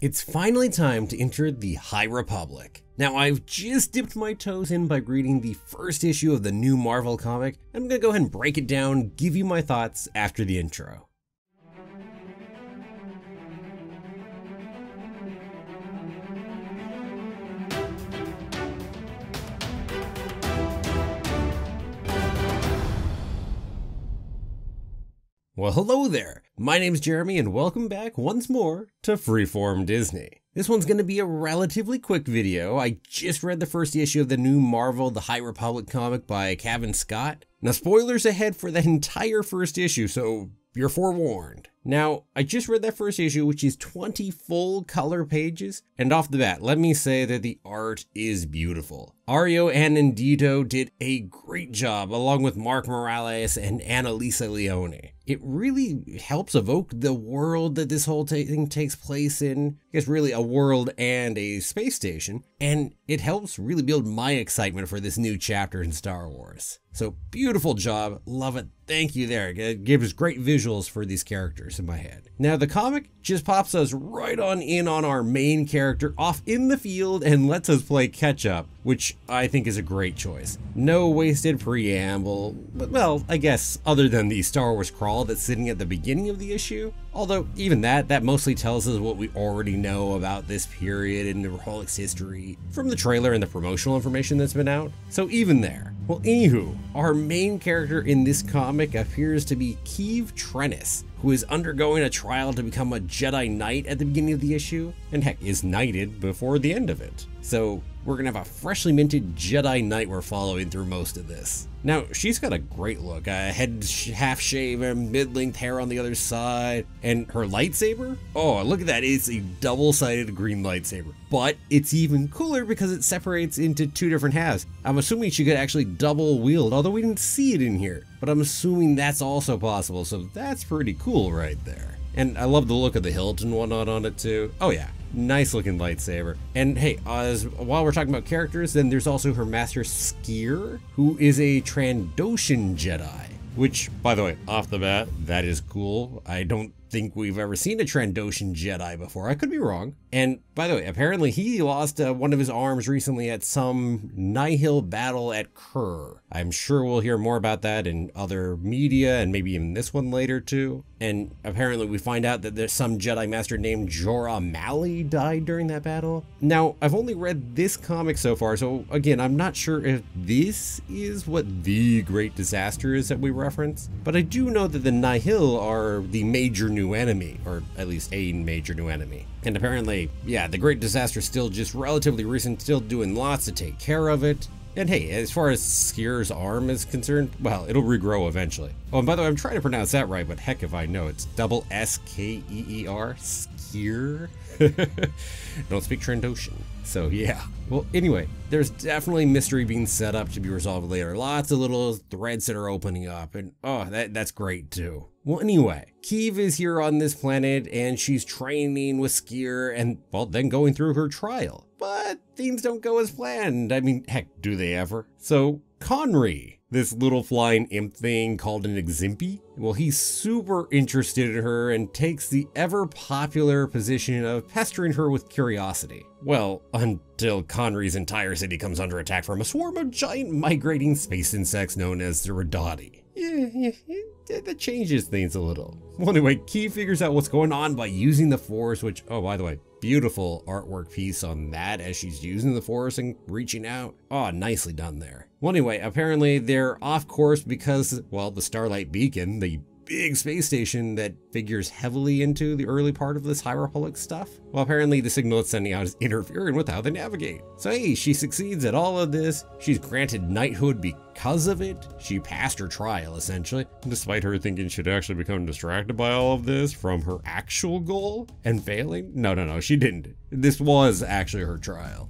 It's finally time to enter the High Republic. Now, I've just dipped my toes in by reading the first issue of the new Marvel comic. I'm gonna go ahead and break it down, give you my thoughts after the intro. Well, hello there. My name's Jeremy and welcome back once more to Freeform Disney. This one's going to be a relatively quick video. I just read the first issue of the new Marvel The High Republic comic by Cavan Scott. Now, spoilers ahead for that entire first issue, so you're forewarned. Now, I just read that first issue, which is 20 full color pages, and off the bat, let me say that the art is beautiful. Ario Anindito did a great job, along with Mark Morales and Annalisa Leone. It really helps evoke the world that this whole thing takes place in. I guess really a world and a space station, and it helps really build my excitement for this new chapter in Star Wars. So beautiful job, love it, thank you there. It gives great visuals for these characters in my head. Now the comic just pops us right on in on our main character off in the field and lets us play catch up, which I think is a great choice. No wasted preamble, but well, I guess other than the Star Wars crawl that's sitting at the beginning of the issue. Although even that mostly tells us what we already know about this period in the Republic's history from the trailer and the promotional information that's been out. So even there. Well, anywho, our main character in this comic appears to be Keeve Trennis, who is undergoing a trial to become a Jedi Knight at the beginning of the issue, and heck, is knighted before the end of it. So we're gonna have a freshly minted Jedi Knight we're following through most of this. Now, she's got a great look, a head half shaven, mid-length hair on the other side, and her lightsaber? Oh, look at that, it's a double-sided green lightsaber. But it's even cooler because it separates into two different halves. I'm assuming she could actually double wield, although we didn't see it in here. But I'm assuming that's also possible, so that's pretty cool right there. And I love the look of the hilt and whatnot on it too. Oh yeah, nice looking lightsaber. And hey, while we're talking about characters, then there's also her master Skier, who is a Trandoshan Jedi. Which, by the way, off the bat, that is cool. I don't think we've ever seen a Trandoshan Jedi before. I could be wrong. And by the way, apparently he lost one of his arms recently at some Nihil battle at Kerr. I'm sure we'll hear more about that in other media and maybe even this one later too. And apparently we find out that there's some Jedi Master named Jorah Malley died during that battle. Now, I've only read this comic so far, so again, I'm not sure if this is what the Great Disaster is that we reference, but I do know that the Nihil are the major new enemy, or at least a major new enemy. And apparently, yeah, the Great Disaster is still just relatively recent, still doing lots to take care of it. And hey, as far as Skier's arm is concerned, well, it'll regrow eventually. Oh, and by the way, I'm trying to pronounce that right, but heck if I know. It's double S-K-E-E-R, Skier. Don't speak Trandoshan. So yeah. Well, anyway, there's definitely mystery being set up to be resolved later. Lots of little threads that are opening up, and oh, that's great too. Well, anyway, Keeve is here on this planet, and she's training with Skier, and well, then going through her trial. But things don't go as planned. I mean, heck, do they ever? So, Conry, this little flying imp thing called an Eximpi, well, he's super interested in her and takes the ever popular position of pestering her with curiosity. Well, until Conry's entire city comes under attack from a swarm of giant migrating space insects known as the Radati. Yeah, that changes things a little. Well, anyway, Keeve figures out what's going on by using the Force, which, oh, by the way, beautiful artwork piece on that as she's using the Force and reaching out. Oh, nicely done there. Well, anyway, apparently they're off course because, well, the Starlight Beacon, the big space station that figures heavily into the early part of this High Republic stuff, well, apparently the signal it's sending out is interfering with how they navigate. So hey, she succeeds at all of this. She's granted knighthood because of it. She passed her trial, essentially, despite her thinking she'd actually become distracted by all of this from her actual goal and failing. No, she didn't. This was actually her trial.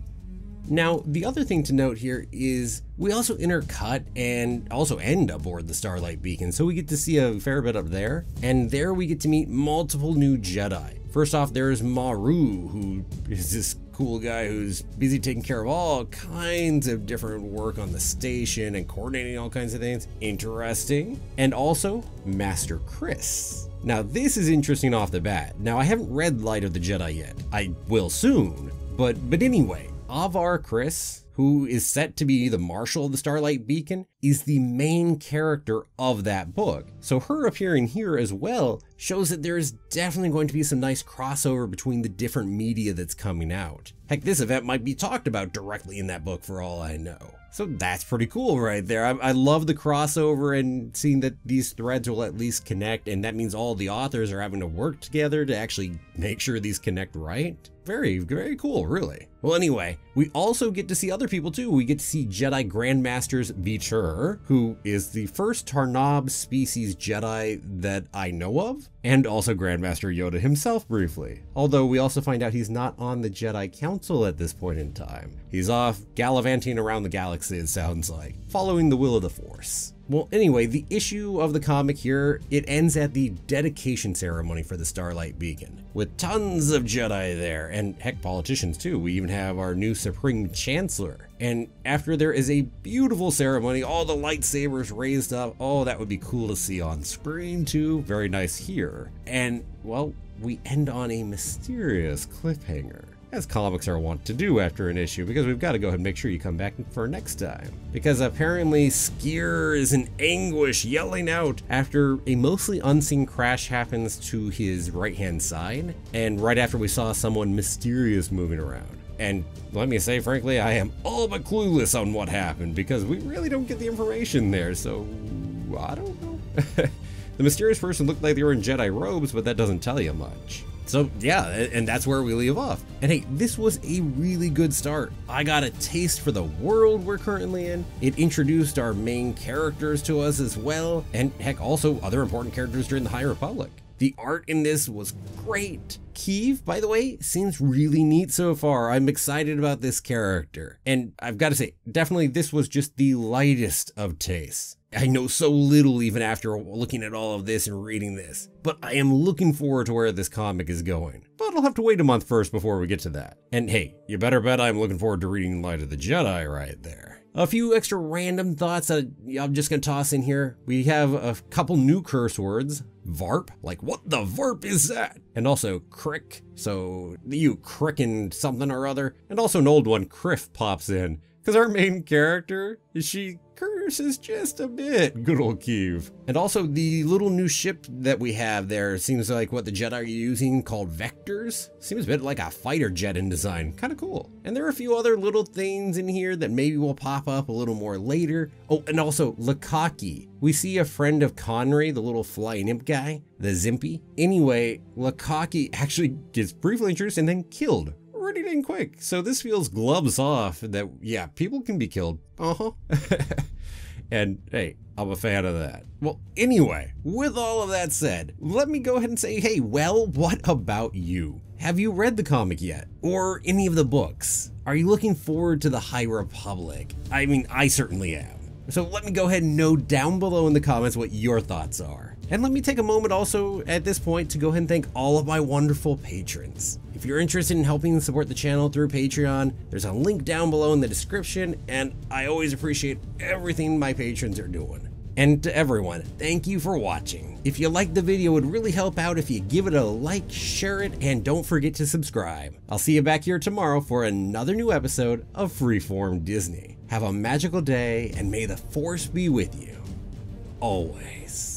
Now, the other thing to note here is we also intercut and also end aboard the Starlight Beacon, so we get to see a fair bit up there, and there we get to meet multiple new Jedi. First off, there's Maru, who is this cool guy who's busy taking care of all kinds of different work on the station and coordinating all kinds of things. Interesting. And also, Master Chris. Now this is interesting off the bat. Now I haven't read Light of the Jedi yet. I will soon, but anyway, Avar Kriss, who is set to be the Marshal of the Starlight Beacon, is the main character of that book. So her appearing here as well shows that there is definitely going to be some nice crossover between the different media that's coming out. Heck, this event might be talked about directly in that book for all I know. So that's pretty cool right there. I love the crossover and seeing that these threads will at least connect, and that means all the authors are having to work together to actually make sure these connect right. Very, very cool, really. Well, anyway, we also get to see other people too. We get to see Jedi Grandmasters Vitur, who is the first Tarnob species Jedi that I know of, and also Grandmaster Yoda himself briefly. Although we also find out he's not on the Jedi Council at this point in time. He's off gallivanting around the galaxy, it sounds like, following the will of the Force. Well, anyway, the issue of the comic here, it ends at the dedication ceremony for the Starlight Beacon, with tons of Jedi there, and heck, politicians too. We even have our new Supreme Chancellor. And after there is a beautiful ceremony, all the lightsabers raised up. Oh, that would be cool to see on screen too. Very nice here. And, well, we end on a mysterious cliffhanger, as comics are wont to do after an issue, because we've got to go ahead and make sure you come back for next time. Because apparently Skier is in anguish, yelling out after a mostly unseen crash happens to his right-hand side, and right after we saw someone mysterious moving around. And let me say, frankly, I am all but clueless on what happened, because we really don't get the information there, so I don't know. The mysterious person looked like they were in Jedi robes, but that doesn't tell you much. So yeah, and that's where we leave off. And hey, this was a really good start. I got a taste for the world we're currently in. It introduced our main characters to us as well, and heck, also other important characters during the High Republic. The art in this was great. Keeve, by the way, seems really neat so far. I'm excited about this character. And I've got to say, definitely this was just the lightest of tastes. I know so little even after looking at all of this and reading this, but I am looking forward to where this comic is going. But I'll have to wait a month first before we get to that. And hey, you better bet I'm looking forward to reading Light of the Jedi right there. A few extra random thoughts that I'm just gonna toss in here. We have a couple new curse words. Varp, like what the Varp is that? And also crick, so you crickin' something or other. And also an old one, Criff, pops in. Because our main character, she curses just a bit, good old Keeve. And also the little new ship that we have there seems like what the Jedi are using, called Vectors. Seems a bit like a fighter jet in design, kind of cool. And there are a few other little things in here that maybe will pop up a little more later. Oh, and also Lakaki. We see a friend of Conry, the little flying imp guy, the Zimpy. Anyway, Lakaki actually gets briefly introduced and then killed. Pretty dang quick. So this feels gloves off that, yeah, people can be killed. And hey, I'm a fan of that. Well, anyway, with all of that said, let me go ahead and say, hey, well, what about you? Have you read the comic yet? Or any of the books? Are you looking forward to the High Republic? I mean, I certainly am. So let me go ahead and know down below in the comments what your thoughts are. And let me take a moment also at this point to go ahead and thank all of my wonderful patrons. If you're interested in helping support the channel through Patreon, there's a link down below in the description, and I always appreciate everything my patrons are doing. And to everyone, thank you for watching. If you liked the video, it would really help out if you give it a like, share it, and don't forget to subscribe. I'll see you back here tomorrow for another new episode of Freeform Disney. Have a magical day, and may the Force be with you, always.